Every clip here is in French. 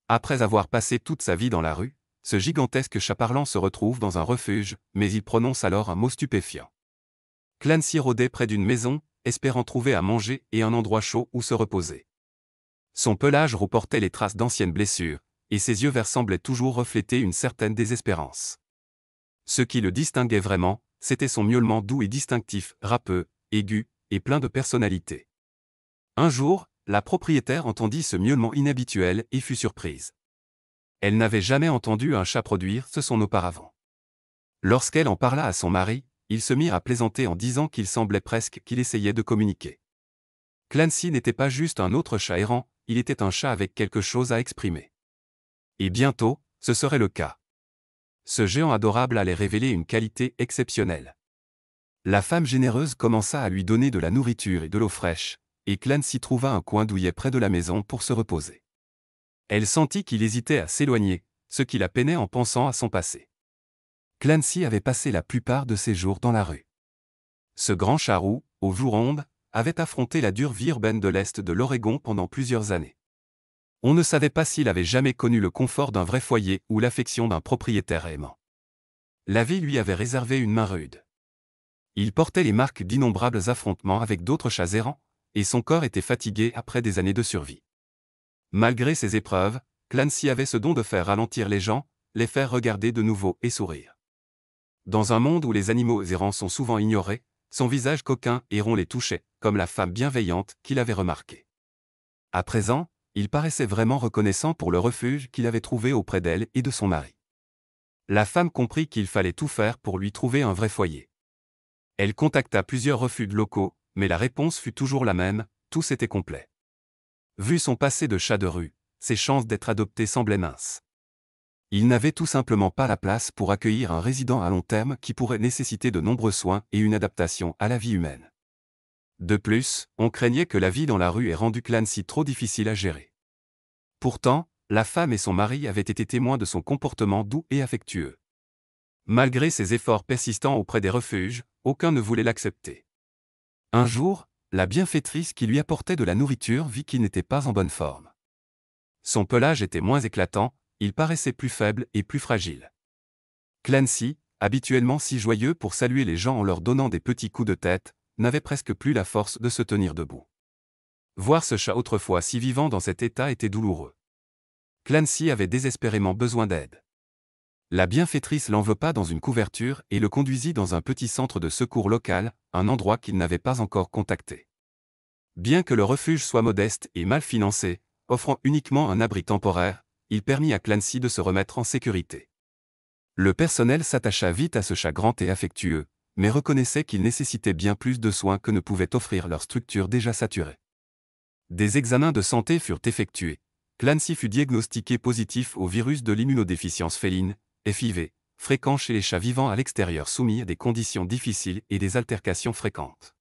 Après avoir passé toute sa vie dans la rue, ce gigantesque chat parlant se retrouve dans un refuge, mais il prononce alors un mot stupéfiant. Clancy rôdait près d'une maison, espérant trouver à manger et un endroit chaud où se reposer. Son pelage roux portait les traces d'anciennes blessures, et ses yeux verts semblaient toujours refléter une certaine désespérance. Ce qui le distinguait vraiment, c'était son miaulement doux et distinctif, râpeux, aigu, et plein de personnalité. Un jour, la propriétaire entendit ce miaulement inhabituel et fut surprise. Elle n'avait jamais entendu un chat produire ce son auparavant. Lorsqu'elle en parla à son mari, ils se mirent à plaisanter en disant qu'il semblait presque qu'il essayait de communiquer. Clancy n'était pas juste un autre chat errant, il était un chat avec quelque chose à exprimer. Et bientôt, ce serait le cas. Ce géant adorable allait révéler une qualité exceptionnelle. La femme généreuse commença à lui donner de la nourriture et de l'eau fraîche, et Clancy trouva un coin douillet près de la maison pour se reposer. Elle sentit qu'il hésitait à s'éloigner, ce qui la peinait en pensant à son passé. Clancy avait passé la plupart de ses jours dans la rue. Ce grand chat roux, aux joues rondes, avait affronté la dure vie urbaine de l'Est de l'Oregon pendant plusieurs années. On ne savait pas s'il avait jamais connu le confort d'un vrai foyer ou l'affection d'un propriétaire aimant. La vie lui avait réservé une main rude. Il portait les marques d'innombrables affrontements avec d'autres chats errants, et son corps était fatigué après des années de survie. Malgré ces épreuves, Clancy avait ce don de faire ralentir les gens, les faire regarder de nouveau et sourire. Dans un monde où les animaux errants sont souvent ignorés, son visage coquin et rond les touchait, comme la femme bienveillante qu'il avait remarquée. À présent, il paraissait vraiment reconnaissant pour le refuge qu'il avait trouvé auprès d'elle et de son mari. La femme comprit qu'il fallait tout faire pour lui trouver un vrai foyer. Elle contacta plusieurs refuges locaux, mais la réponse fut toujours la même, tous étaient complets. Vu son passé de chat de rue, ses chances d'être adopté semblaient minces. Il n'avait tout simplement pas la place pour accueillir un résident à long terme qui pourrait nécessiter de nombreux soins et une adaptation à la vie humaine. De plus, on craignait que la vie dans la rue ait rendu Clancy trop difficile à gérer. Pourtant, la femme et son mari avaient été témoins de son comportement doux et affectueux. Malgré ses efforts persistants auprès des refuges, aucun ne voulait l'accepter. Un jour, la bienfaitrice qui lui apportait de la nourriture vit qu'il n'était pas en bonne forme. Son pelage était moins éclatant, il paraissait plus faible et plus fragile. Clancy, habituellement si joyeux pour saluer les gens en leur donnant des petits coups de tête, n'avait presque plus la force de se tenir debout. Voir ce chat autrefois si vivant dans cet état était douloureux. Clancy avait désespérément besoin d'aide. La bienfaitrice l'enveloppa dans une couverture et le conduisit dans un petit centre de secours local, un endroit qu'il n'avait pas encore contacté. Bien que le refuge soit modeste et mal financé, offrant uniquement un abri temporaire, il permit à Clancy de se remettre en sécurité. Le personnel s'attacha vite à ce chat grand et affectueux, mais reconnaissait qu'il nécessitait bien plus de soins que ne pouvait offrir leur structure déjà saturée. Des examens de santé furent effectués. Clancy fut diagnostiqué positif au virus de l'immunodéficience féline, FIV, fréquent chez les chats vivant à l'extérieur soumis à des conditions difficiles et des altercations fréquentes.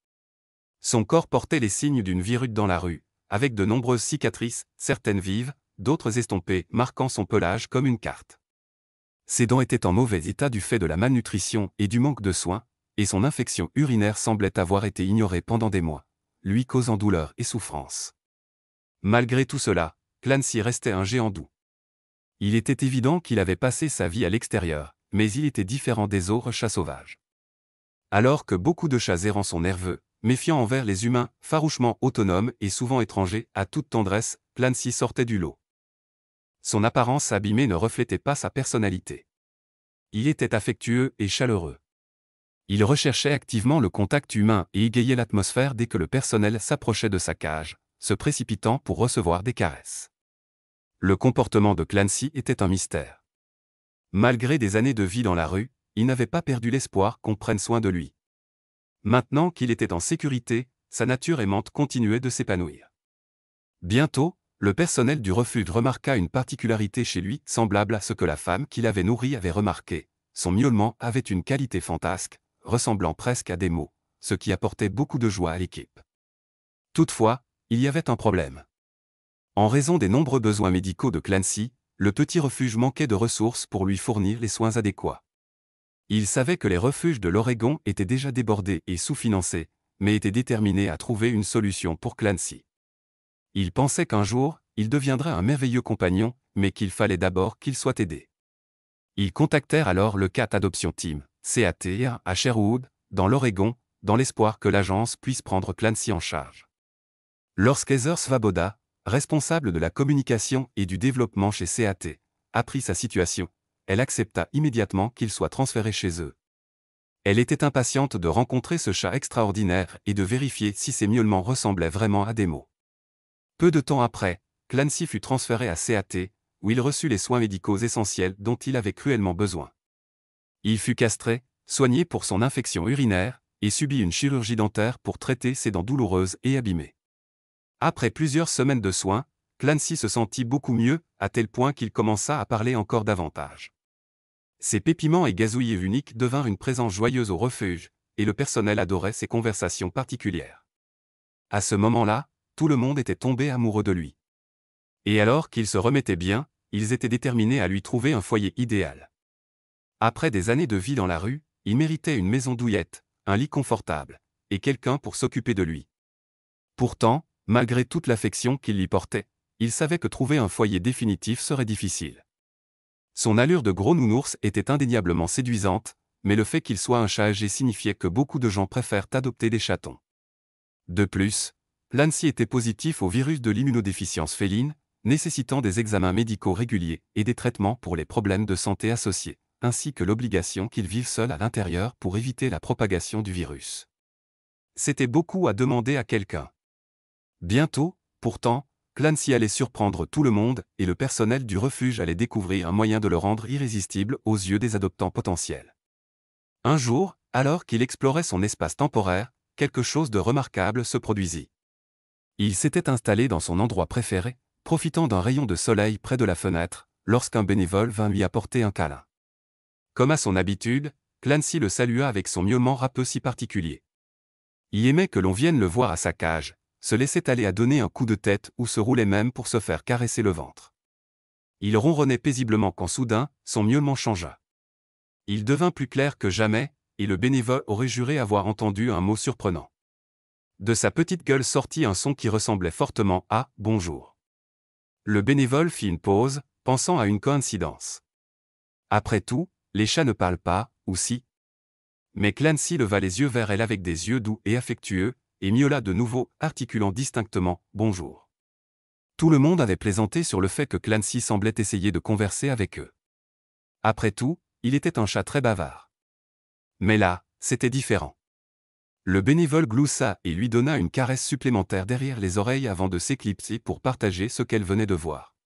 Son corps portait les signes d'une vie rude dans la rue, avec de nombreuses cicatrices, certaines vives, d'autres estompées, marquant son pelage comme une carte. Ses dents étaient en mauvais état du fait de la malnutrition et du manque de soins, et son infection urinaire semblait avoir été ignorée pendant des mois, lui causant douleur et souffrance. Malgré tout cela, Clancy restait un géant doux. Il était évident qu'il avait passé sa vie à l'extérieur, mais il était différent des autres chats sauvages. Alors que beaucoup de chats errants sont nerveux, méfiants envers les humains, farouchement autonomes et souvent étrangers à toute tendresse, Clancy sortait du lot. Son apparence abîmée ne reflétait pas sa personnalité. Il était affectueux et chaleureux. Il recherchait activement le contact humain et égayait l'atmosphère dès que le personnel s'approchait de sa cage, se précipitant pour recevoir des caresses. Le comportement de Clancy était un mystère. Malgré des années de vie dans la rue, il n'avait pas perdu l'espoir qu'on prenne soin de lui. Maintenant qu'il était en sécurité, sa nature aimante continuait de s'épanouir. Bientôt, le personnel du refuge remarqua une particularité chez lui, semblable à ce que la femme qui l'avait nourri avait remarqué. Son miaulement avait une qualité fantasque, ressemblant presque à des mots, ce qui apportait beaucoup de joie à l'équipe. Toutefois, il y avait un problème. En raison des nombreux besoins médicaux de Clancy, le petit refuge manquait de ressources pour lui fournir les soins adéquats. Il savait que les refuges de l'Oregon étaient déjà débordés et sous-financés, mais était déterminé à trouver une solution pour Clancy. Il pensait qu'un jour, il deviendrait un merveilleux compagnon, mais qu'il fallait d'abord qu'ils soient aidés. Ils contactèrent alors le Cat Adoption Team, CAT, à Sherwood, dans l'Oregon, dans l'espoir que l'agence puisse prendre Clancy en charge. Lorsqu'Heather Svoboda, responsable de la communication et du développement chez CAT, apprit sa situation, elle accepta immédiatement qu'il soit transféré chez eux. Elle était impatiente de rencontrer ce chat extraordinaire et de vérifier si ses miaulements ressemblaient vraiment à des mots. Peu de temps après, Clancy fut transféré à CAT, où il reçut les soins médicaux essentiels dont il avait cruellement besoin. Il fut castré, soigné pour son infection urinaire, et subit une chirurgie dentaire pour traiter ses dents douloureuses et abîmées. Après plusieurs semaines de soins, Clancy se sentit beaucoup mieux, à tel point qu'il commença à parler encore davantage. Ses pépiments et gazouillis uniques devinrent une présence joyeuse au refuge, et le personnel adorait ses conversations particulières. À ce moment-là, tout le monde était tombé amoureux de lui. Et alors qu'il se remettait bien, ils étaient déterminés à lui trouver un foyer idéal. Après des années de vie dans la rue, il méritait une maison douillette, un lit confortable, et quelqu'un pour s'occuper de lui. Pourtant, malgré toute l'affection qu'il lui portait, il savait que trouver un foyer définitif serait difficile. Son allure de gros nounours était indéniablement séduisante, mais le fait qu'il soit un chat âgé signifiait que beaucoup de gens préfèrent adopter des chatons. De plus, Clancy était positif au virus de l'immunodéficience féline, nécessitant des examens médicaux réguliers et des traitements pour les problèmes de santé associés, ainsi que l'obligation qu'il vive seul à l'intérieur pour éviter la propagation du virus. C'était beaucoup à demander à quelqu'un. Bientôt, pourtant, Clancy allait surprendre tout le monde et le personnel du refuge allait découvrir un moyen de le rendre irrésistible aux yeux des adoptants potentiels. Un jour, alors qu'il explorait son espace temporaire, quelque chose de remarquable se produisit. Il s'était installé dans son endroit préféré, profitant d'un rayon de soleil près de la fenêtre, lorsqu'un bénévole vint lui apporter un câlin. Comme à son habitude, Clancy le salua avec son miaulement râpeux si particulier. Il aimait que l'on vienne le voir à sa cage, se laissait aller à donner un coup de tête ou se roulait même pour se faire caresser le ventre. Il ronronnait paisiblement quand soudain, son miaulement changea. Il devint plus clair que jamais, et le bénévole aurait juré avoir entendu un mot surprenant. De sa petite gueule sortit un son qui ressemblait fortement à « bonjour ». Le bénévole fit une pause, pensant à une coïncidence. Après tout, les chats ne parlent pas, ou si? Mais Clancy leva les yeux vers elle avec des yeux doux et affectueux, et miaula de nouveau, articulant distinctement « bonjour ». Tout le monde avait plaisanté sur le fait que Clancy semblait essayer de converser avec eux. Après tout, il était un chat très bavard. Mais là, c'était différent. Le bénévole gloussa et lui donna une caresse supplémentaire derrière les oreilles avant de s'éclipser pour partager ce qu'elle venait de voir.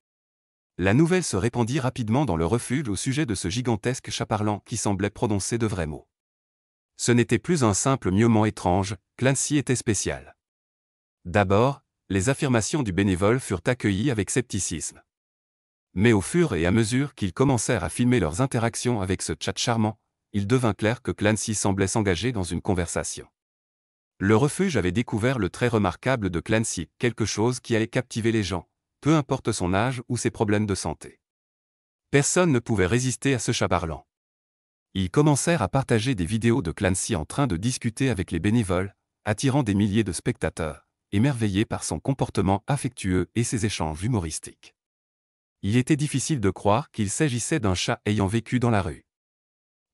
La nouvelle se répandit rapidement dans le refuge au sujet de ce gigantesque chat parlant qui semblait prononcer de vrais mots. Ce n'était plus un simple miaulement étrange, Clancy était spécial. D'abord, les affirmations du bénévole furent accueillies avec scepticisme. Mais au fur et à mesure qu'ils commencèrent à filmer leurs interactions avec ce chat charmant, il devint clair que Clancy semblait s'engager dans une conversation. Le refuge avait découvert le trait remarquable de Clancy, quelque chose qui allait captiver les gens, peu importe son âge ou ses problèmes de santé. Personne ne pouvait résister à ce chat parlant. Ils commencèrent à partager des vidéos de Clancy en train de discuter avec les bénévoles, attirant des milliers de spectateurs, émerveillés par son comportement affectueux et ses échanges humoristiques. Il était difficile de croire qu'il s'agissait d'un chat ayant vécu dans la rue.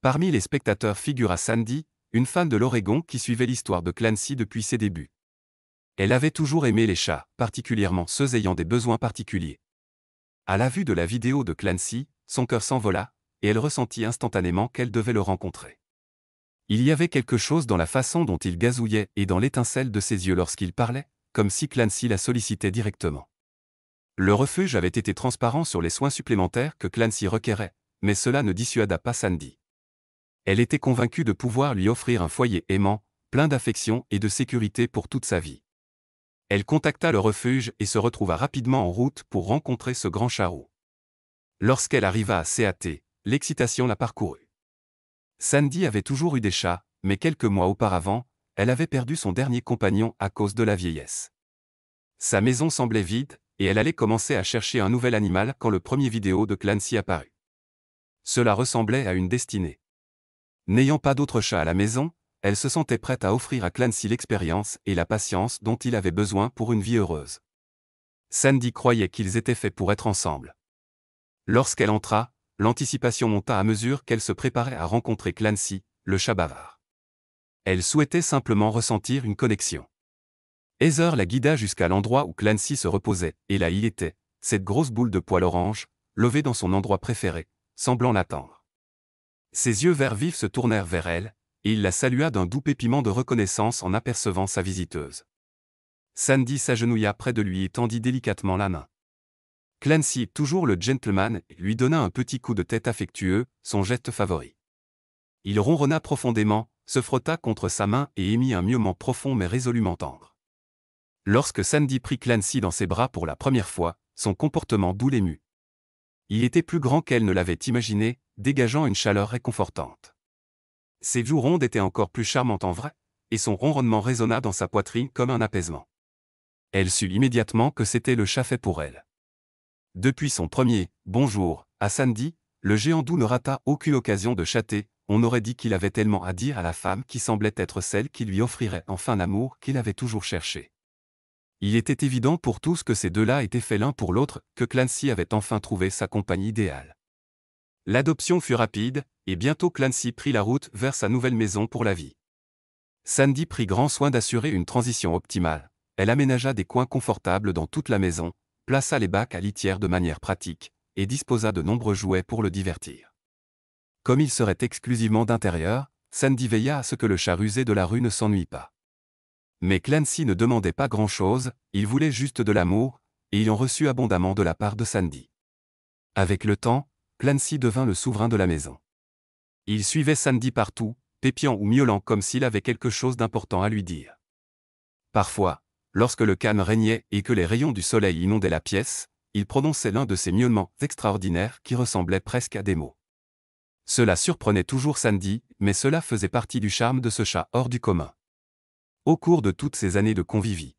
Parmi les spectateurs figura Sandy, une fan de l'Oregon qui suivait l'histoire de Clancy depuis ses débuts. Elle avait toujours aimé les chats, particulièrement ceux ayant des besoins particuliers. À la vue de la vidéo de Clancy, son cœur s'envola, et elle ressentit instantanément qu'elle devait le rencontrer. Il y avait quelque chose dans la façon dont il gazouillait et dans l'étincelle de ses yeux lorsqu'il parlait, comme si Clancy la sollicitait directement. Le refuge avait été transparent sur les soins supplémentaires que Clancy requérait, mais cela ne dissuada pas Sandy. Elle était convaincue de pouvoir lui offrir un foyer aimant, plein d'affection et de sécurité pour toute sa vie. Elle contacta le refuge et se retrouva rapidement en route pour rencontrer ce grand charou. Lorsqu'elle arriva à CAT, l'excitation la parcourut. Sandy avait toujours eu des chats, mais quelques mois auparavant, elle avait perdu son dernier compagnon à cause de la vieillesse. Sa maison semblait vide, et elle allait commencer à chercher un nouvel animal quand le premier vidéo de Clancy apparut. Cela ressemblait à une destinée. N'ayant pas d'autre chat à la maison, elle se sentait prête à offrir à Clancy l'expérience et la patience dont il avait besoin pour une vie heureuse. Sandy croyait qu'ils étaient faits pour être ensemble. Lorsqu'elle entra, l'anticipation monta à mesure qu'elle se préparait à rencontrer Clancy, le chat bavard. Elle souhaitait simplement ressentir une connexion. Heather la guida jusqu'à l'endroit où Clancy se reposait, et là il était, cette grosse boule de poil orange, levée dans son endroit préféré, semblant l'attendre. Ses yeux verts vifs se tournèrent vers elle, et il la salua d'un doux pépiment de reconnaissance en apercevant sa visiteuse. Sandy s'agenouilla près de lui et tendit délicatement la main. Clancy, toujours le gentleman, lui donna un petit coup de tête affectueux, son geste favori. Il ronronna profondément, se frotta contre sa main et émit un miaulement profond mais résolument tendre. Lorsque Sandy prit Clancy dans ses bras pour la première fois, son comportement doux l'émut. Il était plus grand qu'elle ne l'avait imaginé, dégageant une chaleur réconfortante. Ses joues rondes étaient encore plus charmantes en vrai, et son ronronnement résonna dans sa poitrine comme un apaisement. Elle sut immédiatement que c'était le chat fait pour elle. Depuis son premier « bonjour » à Sandy, le géant doux ne rata aucune occasion de chatter, on aurait dit qu'il avait tellement à dire à la femme qui semblait être celle qui lui offrirait enfin l'amour qu'il avait toujours cherché. Il était évident pour tous que ces deux-là étaient faits l'un pour l'autre, que Clancy avait enfin trouvé sa compagne idéale. L'adoption fut rapide, et bientôt Clancy prit la route vers sa nouvelle maison pour la vie. Sandy prit grand soin d'assurer une transition optimale. Elle aménagea des coins confortables dans toute la maison, plaça les bacs à litière de manière pratique, et disposa de nombreux jouets pour le divertir. Comme il serait exclusivement d'intérieur, Sandy veilla à ce que le chat rusé de la rue ne s'ennuie pas. Mais Clancy ne demandait pas grand-chose, il voulait juste de l'amour, et il en reçut abondamment de la part de Sandy. Avec le temps, Clancy devint le souverain de la maison. Il suivait Sandy partout, pépiant ou miaulant comme s'il avait quelque chose d'important à lui dire. Parfois, lorsque le calme régnait et que les rayons du soleil inondaient la pièce, il prononçait l'un de ces miaulements extraordinaires qui ressemblaient presque à des mots. Cela surprenait toujours Sandy, mais cela faisait partie du charme de ce chat hors du commun. Au cours de toutes ces années de convivie,